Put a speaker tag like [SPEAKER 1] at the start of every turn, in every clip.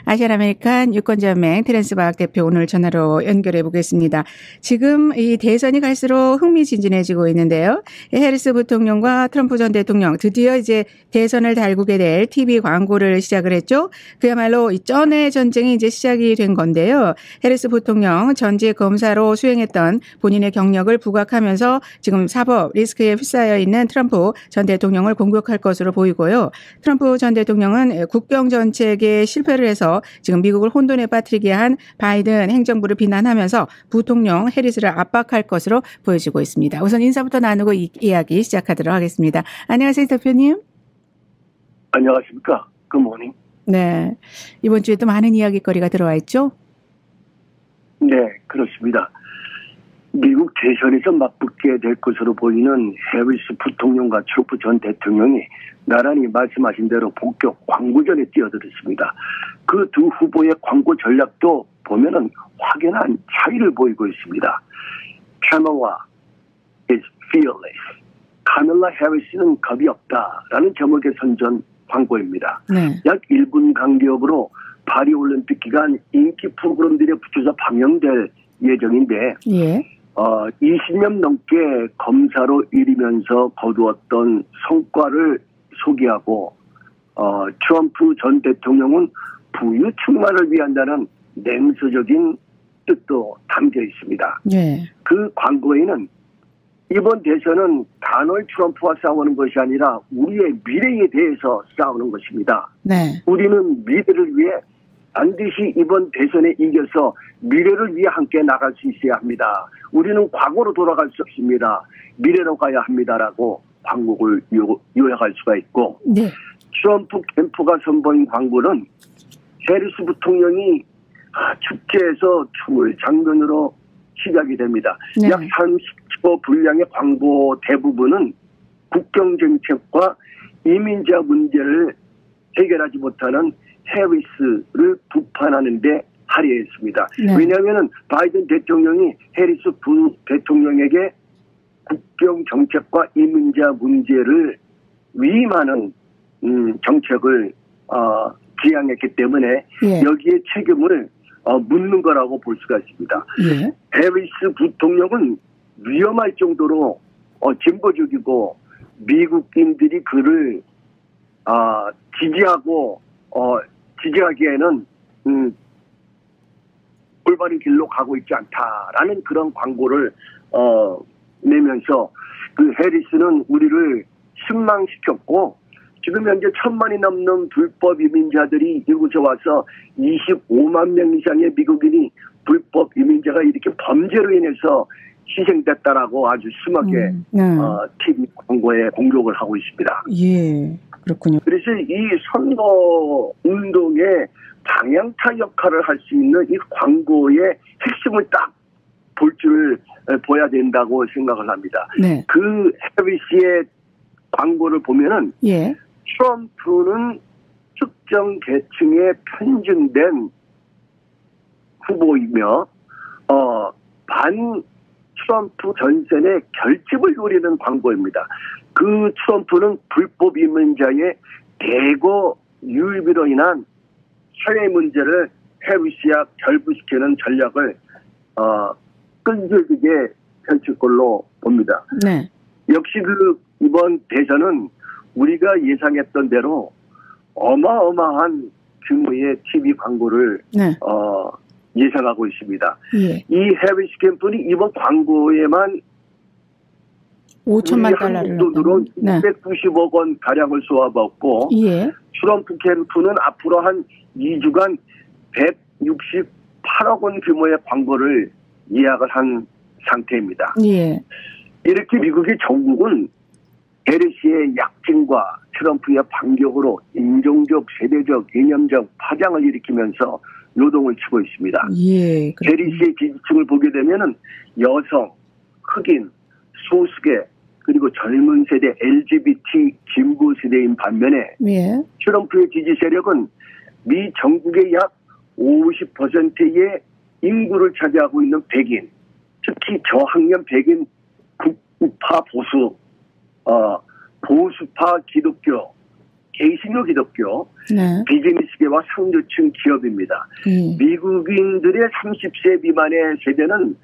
[SPEAKER 1] 아시안 아메리칸 유권자연맹 테렌스 박 대표 오늘 전화로 연결해 보겠습니다. 지금 이 대선이 갈수록 흥미진진해지고 있는데요. 해리스 부통령과 트럼프 전 대통령 드디어 이제 대선을 달구게 될 TV 광고를 시작을 했죠. 그야말로 이 쩐의 전쟁이 이제 시작이 된 건데요. 해리스 부통령 전직 검사로 수행했던 본인의 경력을 부각하면서 지금 사법 리스크에 휩싸여 있는 트럼프 전 대통령을 공격할 것으로 보이고요. 트럼프 전 대통령은 국경 정책에 실패를 해서 지금 미국을 혼돈에 빠뜨리게 한 바이든 행정부를 비난하면서 부통령 해리스를 압박할 것으로 보여지고 있습니다. 우선 인사부터 나누고 이야기 시작하도록 하겠습니다. 안녕하세요, 대표님.
[SPEAKER 2] 안녕하십니까. 굿모닝.
[SPEAKER 1] 네. 이번 주에도 많은 이야기거리가 들어와 있죠?
[SPEAKER 2] 네, 그렇습니다. 미국 대선에서 맞붙게 될 것으로 보이는 해리스 부통령과 트럼프 전 대통령이 나란히 말씀하신 대로 본격 광고전에 뛰어들었습니다. 그 두 후보의 광고 전략도 보면은 확연한 차이를 보이고 있습니다. Kamala is fearless. 카밀라 해리스는 겁이 없다라는 제목의 선전 광고입니다.
[SPEAKER 1] 네.
[SPEAKER 2] 약 1분 간격으로 파리 올림픽 기간 인기 프로그램들에 붙여서 방영될 예정인데
[SPEAKER 1] 예.
[SPEAKER 2] 20년 넘게 검사로 일이면서 거두었던 성과를 소개하고 트럼프 전 대통령은 부유 충만을 위한다는 냉소적인 뜻도 담겨 있습니다.
[SPEAKER 1] 네.
[SPEAKER 2] 그 광고에는 이번 대선은 다널드 트럼프와 싸우는 것이 아니라 우리의 미래에 대해서 싸우는 것입니다.
[SPEAKER 1] 네.
[SPEAKER 2] 우리는 미래를 위해 반드시 이번 대선에 이겨서 미래를 위해 함께 나갈 수 있어야 합니다. 우리는 과거로 돌아갈 수 없습니다. 미래로 가야 합니다라고 광고를 요약할 수가 있고,
[SPEAKER 1] 네.
[SPEAKER 2] 트럼프 캠프가 선보인 광고는 해리스 부통령이 축제에서 춤을 장면으로 시작이 됩니다.
[SPEAKER 1] 네.
[SPEAKER 2] 약 30초 분량의 광고 대부분은 국경정책과 이민자 문제를 해결하지 못하는 해리스를 비판하는 데 할애했습니다.
[SPEAKER 1] 네.
[SPEAKER 2] 왜냐하면 바이든 대통령이 해리스 부대통령에게 국경정책과 이민자 문제를 위임하는 정책을 지향했기 때문에
[SPEAKER 1] 예.
[SPEAKER 2] 여기에 책임을 묻는 거라고 볼 수가 있습니다.
[SPEAKER 1] 예.
[SPEAKER 2] 해리스 부통령은 위험할 정도로 진보적이고 미국인들이 그를 지지하기에는 올바른 길로 가고 있지 않다라는 그런 광고를 내면서 그 해리스는 우리를 실망시켰고 지금 현재 1,000만이 넘는 불법 이민자들이 이곳에 와서 25만 명 이상의 미국인이 불법 이민자가 이렇게 범죄로 인해서 희생됐다라고 아주 심하게 TV 광고에 공격을 하고 있습니다.
[SPEAKER 1] 예, 그렇군요.
[SPEAKER 2] 그래서 이 선거 운동의 방향타 역할을 할 수 있는 이 광고의 핵심을 딱 볼 줄 보야 된다고 생각을 합니다.
[SPEAKER 1] 네.
[SPEAKER 2] 그 해리스의 광고를 보면은
[SPEAKER 1] 예.
[SPEAKER 2] 트럼프는 특정 계층에 편중된 후보이며 반 트럼프 전선의 결집을 노리는 광고입니다. 그 트럼프는 불법 이민자의 대거 유입으로 인한 사회 문제를 해리스와 결부시키는 전략을 끈질기게 펼칠 걸로 봅니다.
[SPEAKER 1] 네.
[SPEAKER 2] 역시 그 이번 대선은 우리가 예상했던 대로 어마어마한 규모의 TV 광고를
[SPEAKER 1] 네.
[SPEAKER 2] 예상하고 있습니다.
[SPEAKER 1] 예.
[SPEAKER 2] 이 해리스 캠프는 이번 광고에만
[SPEAKER 1] 5천만 달러를
[SPEAKER 2] 돈으로
[SPEAKER 1] 네.
[SPEAKER 2] 290억 원 가량을 쏘아봤고
[SPEAKER 1] 예.
[SPEAKER 2] 트럼프 캠프는 앞으로 한 2주간 168억 원 규모의 광고를 예약을 한 상태입니다.
[SPEAKER 1] 예.
[SPEAKER 2] 이렇게 미국의 정국은 해리스의 약진과 트럼프의 반격으로 인종적, 세대적, 이념적 파장을 일으키면서 요동을 치고 있습니다.
[SPEAKER 1] 예.
[SPEAKER 2] 해리스의 지지층을 보게 되면은 여성, 흑인, 소수계, 그리고 젊은 세대, LGBT 진보 세대인 반면에
[SPEAKER 1] 예.
[SPEAKER 2] 트럼프의 지지 세력은 미 전국의 약 50%의 인구를 차지하고 있는 백인, 특히 저학년 백인 극우파 보수파 기독교 개신교 기독교,
[SPEAKER 1] 네.
[SPEAKER 2] 비즈니스계와 상류층 기업입니다. 미국인들의 30세 미만의 세대는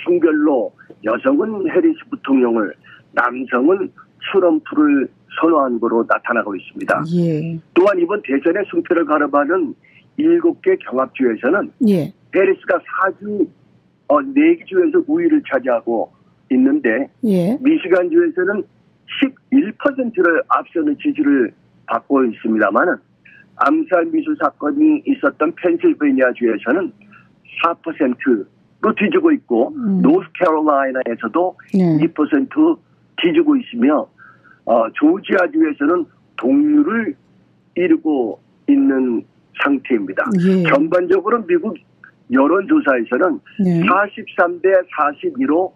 [SPEAKER 2] 성별로 여성은 해리스 부통령을, 남성은 트럼프를 선호한 거로 나타나고 있습니다.
[SPEAKER 1] 예.
[SPEAKER 2] 또한 이번 대선의 승패를 가름하는 7개 경합주에서는
[SPEAKER 1] 예.
[SPEAKER 2] 해리스가 4개 주에서 우위를 차지하고 있는데
[SPEAKER 1] 예.
[SPEAKER 2] 미시간주에서는 11%를 앞서는 지지를 받고 있습니다만은 암살 미수 사건이 있었던 펜실베니아주에서는 4%로 뒤지고 있고 노스캐롤라이나에서도 2% 뒤지고 있으며 조지아주에서는 동률을 이루고 있는 상태입니다.
[SPEAKER 1] 예.
[SPEAKER 2] 전반적으로 미국 여론조사에서는 43대 42로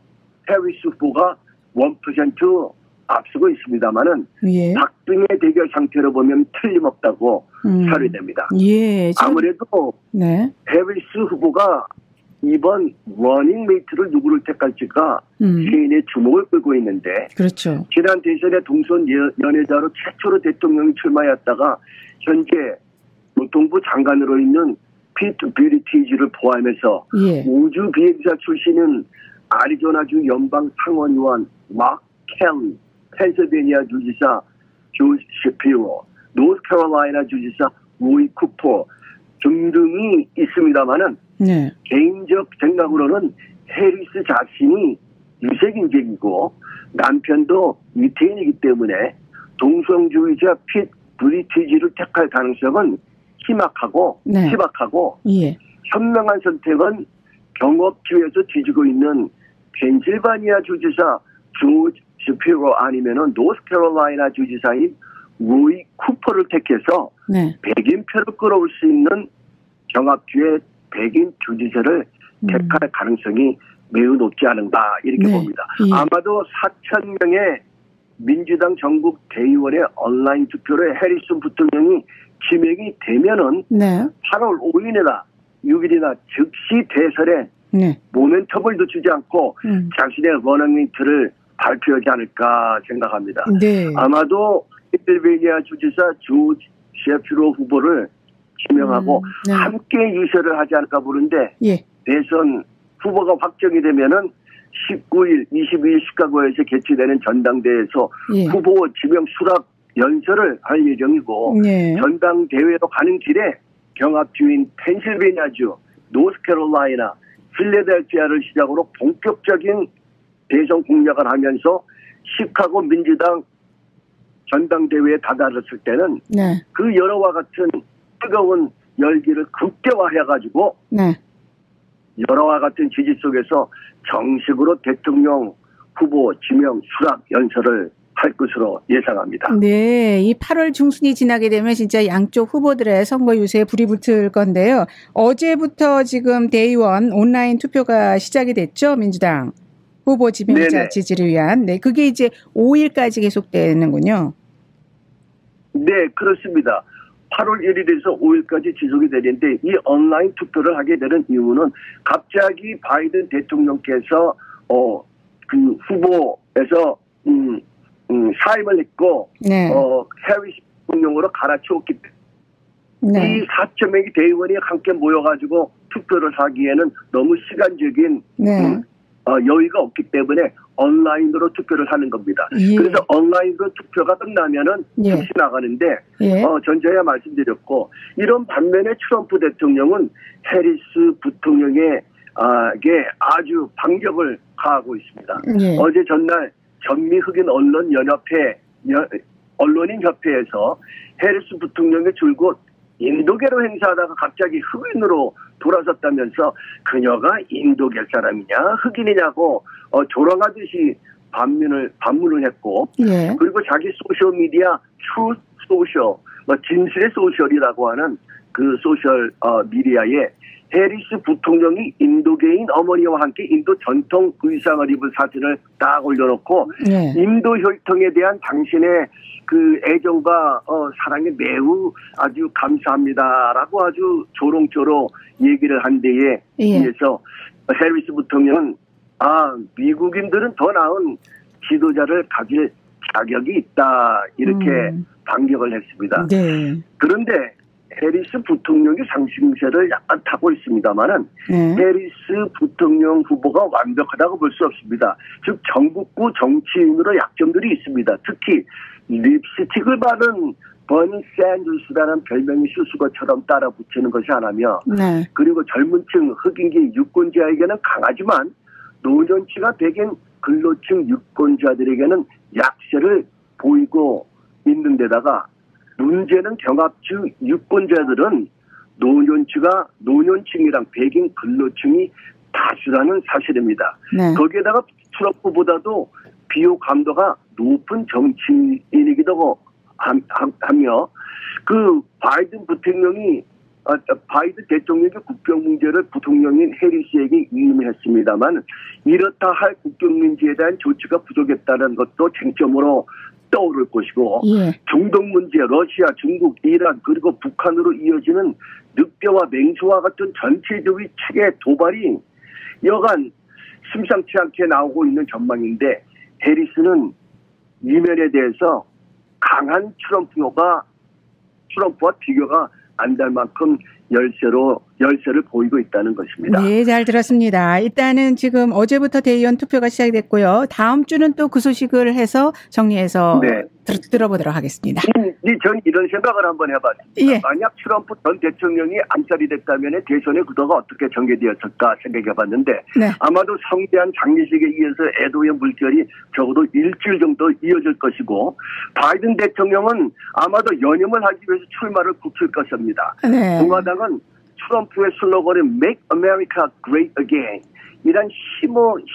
[SPEAKER 2] 해리스 후보가 1% 앞서고 있습니다만은
[SPEAKER 1] 예.
[SPEAKER 2] 박빙의 대결 상태로 보면 틀림없다고 사료됩니다.
[SPEAKER 1] 예.
[SPEAKER 2] 아무래도
[SPEAKER 1] 네.
[SPEAKER 2] 해리스 후보가 이번 러닝메이트를 누구를 택할지가 시인의 주목을 끌고 있는데
[SPEAKER 1] 그렇죠.
[SPEAKER 2] 지난 대선에 동선 연애자로 최초로 대통령이 출마했다가 현재 교통부 장관으로 있는 피트 뷰리티지를 포함해서
[SPEAKER 1] 예.
[SPEAKER 2] 우주 비행사 출신은 애리조나주 연방 상원의원 마크 켈리, 펜실베니아 주지사 조 셰피로, 노스캐롤라이나 주지사 로이 쿠퍼 등등이 있습니다만은
[SPEAKER 1] 네.
[SPEAKER 2] 개인적 생각으로는 해리스 자신이 유색인종이고 남편도 유태인이기 때문에 동성주의자 핏 브리티지를 택할 가능성은 희박하고
[SPEAKER 1] 예.
[SPEAKER 2] 현명한 선택은 경업주에서 뒤지고 있는 펜실바니아 주지사 조지 셰피로 아니면은 노스캐롤라이나 주지사인 로이 쿠퍼를 택해서 백인표를 끌어올 수 있는 경합주의 백인 주지사를 택할 가능성이 매우 높지 않은가 이렇게 봅니다. 아마도 4,000명의 민주당 전국 대의원의 온라인 투표를 해리슨 부통령이 지명이 되면은 8월 5일이나 6일이나 즉시 대선에 모멘텀을 늦추지 않고 자신의 러닝메이트를 발표하지 않을까 생각합니다.
[SPEAKER 1] 네.
[SPEAKER 2] 아마도 펜실베니아 주지사 조지 셰피로 후보를 지명하고 함께 유세를 하지 않을까 보는데 대선 후보가 확정이 되면은 19일, 22일 시카고에서 개최되는 전당대회에서 후보 지명 수락 연설을 할 예정이고 전당대회로 가는 길에 경합주인 펜실베니아주, 노스캐롤라이나, 필라델피아를 시작으로 본격적인 대선 공략을 하면서 시카고 민주당 전당대회에 다다랐을 때는 그 여러와 같은 뜨거운 열기를 극대화해가지고 여러와 같은 지지 속에서 정식으로 대통령 후보 지명 수락 연설을 할 것으로 예상합니다.
[SPEAKER 1] 네, 이 8월 중순이 지나게 되면 진짜 양쪽 후보들의 선거 유세에 불이 붙을 건데요. 어제부터 지금 대의원 온라인 투표가 시작이 됐죠, 민주당 후보 지명자 지지를 위한. 네, 그게 이제 5일까지 계속되는군요.
[SPEAKER 2] 네, 그렇습니다. 8월 1일에서 5일까지 지속이 되는데 이 온라인 투표를 하게 되는 이유는 갑자기 바이든 대통령께서 그 후보에서 사임을 했고 해리스 대통령으로 갈아치웠기 때문에 이 4천 명의 대의원이 함께 모여가지고 투표를 하기에는 너무 시간적인 여유가 없기 때문에 온라인으로 투표를 하는 겁니다. 그래서 온라인으로 투표가 끝나면은 즉시 나가는데 전자에 말씀드렸고 이런 반면에 트럼프 대통령은 해리스 부통령에게 아주 반격을 가하고 있습니다. 어제 전날 전미 흑인 언론인협회에서 해리스 부통령의 줄곧 인도계로 행사하다가 갑자기 흑인으로 돌아섰다면서 그녀가 인도계 사람이냐 흑인이냐고 조롱하듯이 반문을 했고 그리고 자기 소셜미디어 트루 소셜 진실의 소셜이라고 하는 그 소셜 미디어에 해리스 부통령이 인도계인 어머니와 함께 인도 전통 의상을 입은 사진을 딱 올려놓고 인도 혈통에 대한 당신의 그 애정과 사랑에 매우 아주 감사합니다라고 아주 조롱조롱 얘기를 한 데에 의해서 해리스 부통령은 미국인들은 더 나은 지도자를 가질 자격이 있다 이렇게 반격을 했습니다.
[SPEAKER 1] 네.
[SPEAKER 2] 그런데 해리스 부통령이 상승세를 약간 타고 있습니다만은
[SPEAKER 1] 네.
[SPEAKER 2] 해리스 부통령 후보가 완벽하다고 볼 수 없습니다. 즉 전국구 정치인으로 약점들이 있습니다. 특히 립스틱을 바른 버니 샌더스라는 별명이 수수거처럼 따라 붙이는 것이 하나며
[SPEAKER 1] 네.
[SPEAKER 2] 그리고 젊은 층 흑인계 유권자에게는 강하지만 노년치가 백인 근로층 유권자들에게는 약세를 보이고 있는 데다가 문제는 경합주 유권자들은 노년층이랑 백인 근로층이 다수라는 사실입니다.
[SPEAKER 1] 네.
[SPEAKER 2] 거기에다가 트럼프보다도 비호 감도가 높은 정치인이기도 하며 그 바이든 대통령이 국경 문제를 부통령인 해리스에게 위임했습니다만 이렇다 할 국경 문제에 대한 조치가 부족했다는 것도 쟁점으로 떠오를 것이고
[SPEAKER 1] 예.
[SPEAKER 2] 중동 문제, 러시아, 중국, 이란 그리고 북한으로 이어지는 늑대와 맹수와 같은 전체주의 측의 도발이 여간 심상치 않게 나오고 있는 전망인데 해리스는 이면에 대해서 강한 트럼프와 비교가 안 될 만큼 열세를 보이고 있다는 것입니다.
[SPEAKER 1] 네, 잘 들었습니다. 일단은 지금 어제부터 대의원 투표가 시작됐고요. 다음 주는 또 그 소식을 해서 정리해서
[SPEAKER 2] 네.
[SPEAKER 1] 들어보도록 하겠습니다.
[SPEAKER 2] 전 이런 생각을 한번 해봤습니다.
[SPEAKER 1] 예.
[SPEAKER 2] 만약 트럼프 전 대통령이 암살이 됐다면 대선의 구도가 어떻게 전개되었을까 생각해봤는데
[SPEAKER 1] 네.
[SPEAKER 2] 아마도 성대한 장례식에 이어서 애도의 물결이 적어도 일주일 정도 이어질 것이고 바이든 대통령은 아마도 연임을 하기 위해서 출마를 굳힐 것입니다.
[SPEAKER 1] 네.
[SPEAKER 2] 공화당은 트럼프의 슬로건인 Make America Great Again 이란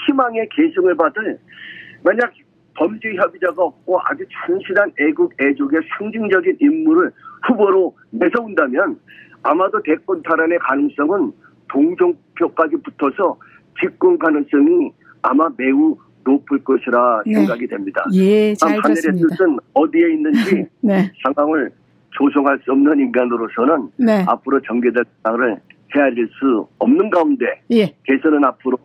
[SPEAKER 2] 희망의 계승을 받을 만약 범죄 협의자가 없고 아주 찬실한 애국 애족의 상징적인 인물을 후보로 내세운다면 아마도 대권 탈환의 가능성은 동정표까지 붙어서 집권 가능성이 아마 매우 높을 것이라 생각이 됩니다.
[SPEAKER 1] 예, 잘 들었습니다.
[SPEAKER 2] 하늘의 뜻은 어디에 있는지
[SPEAKER 1] 네.
[SPEAKER 2] 상황을 조성할 수 없는 인간으로서는
[SPEAKER 1] 네.
[SPEAKER 2] 앞으로 전개될 상황을 헤아릴 수 없는 가운데
[SPEAKER 1] 예.
[SPEAKER 2] 대선은 앞으로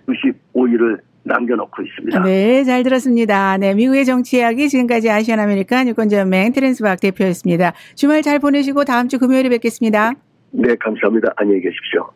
[SPEAKER 2] 95일을 남겨놓고 있습니다.
[SPEAKER 1] 네, 잘 들었습니다. 네, 미국의 정치 이야기 지금까지 아시안 아메리칸 유권자연맹 테렌스 박 대표였습니다. 주말 잘 보내시고 다음 주 금요일에 뵙겠습니다.
[SPEAKER 2] 네, 감사합니다. 안녕히 계십시오.